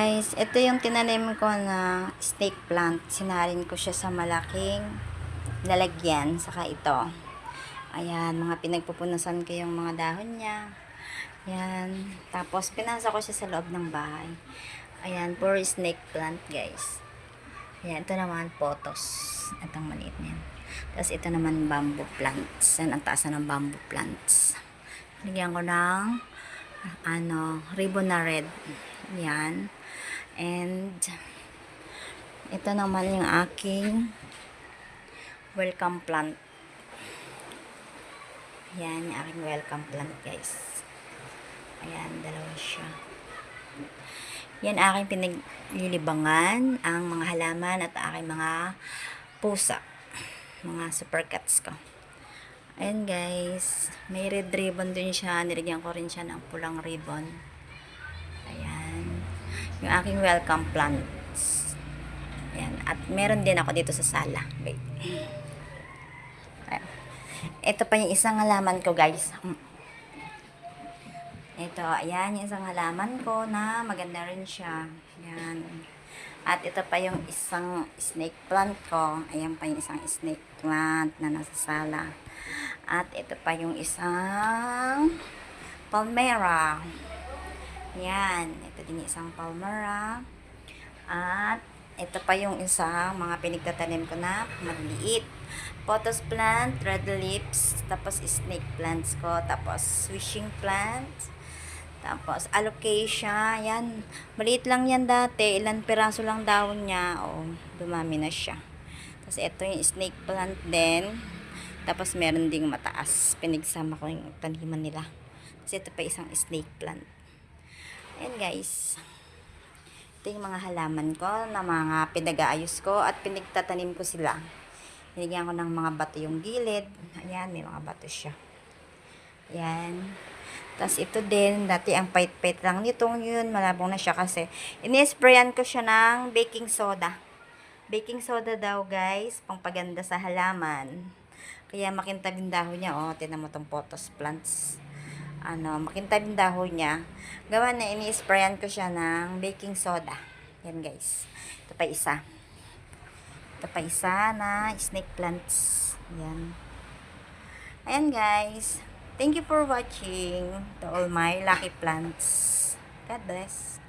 Guys, ito yung tinanim ko na snake plant. Sinarin ko siya sa malaking lalagyan. Saka ito. Ayan, mga pinagpupunasan ko yung mga dahon niya. Ayan. Tapos, pinasa ko siya sa loob ng bahay. Ayan, for snake plant, guys. Ayan, ito naman, potos. Itong maliit na yan. Tapos, ito naman, bamboo plants. Yan, ang taas na ng bamboo plants. Lagyan ko ng, ribbon na red. Ayan. And, ito naman yung aking welcome plant. Ayan, yung aking welcome plant, guys. Ayan, dalawa siya. Yan aking pinaglilibangan, ang mga halaman at aking mga pusa. Mga super cats ko. Ayan, guys. May red ribbon din siya. Nilagyan ko rin siya ng pulang ribbon. Ayan. Yung aking welcome plants. Ayan. At meron din ako dito sa sala. Wait. Ayan. Ito pa yung isang halaman ko, guys. Ito, ayan, yung isang halaman ko na maganda rin siya. Ayan. At ito pa yung isang snake plant ko. Ayan pa yung isang snake plant na nasa sala. At ito pa yung isang palmera. Ayan. Ito din yung isang palmera. At ito pa yung isang mga pinagtatanim ko na maliit. Pothos plant, red lips, tapos snake plants ko, tapos wishing plant, tapos alocasia. Yan, maliit lang yan dati, ilan piraso lang dahon niya. Dumami na siya. Tapos ito yung snake plant din, tapos meron ding mataas, pinagsama ko yung taniman nila. Tapos ito pa isang snake plant. Ayan, guys, ito yung mga halaman ko na mga pinag-aayos ko at pinagtatanim ko sila. Nilagyan ko ng mga bato yung gilid. Ayan, may mga bato siya. Ayan. Tapos ito din, dati ang pait-pait lang nitong yun, malabong na siya kasi ini-sprayan ko siya ng baking soda. Baking soda daw, guys, pangpaganda sa halaman. Kaya makintab yung dahon niya. Tinan mo tong pothos plants. Makintab yung dahon niya. Gawa na, ini-sprayan ko siya ng baking soda. Yan, guys. Ito pa isa. Ito pa isa na snake plants. Yan. Ayan, guys. Thank you for watching to all my lucky plants. God bless.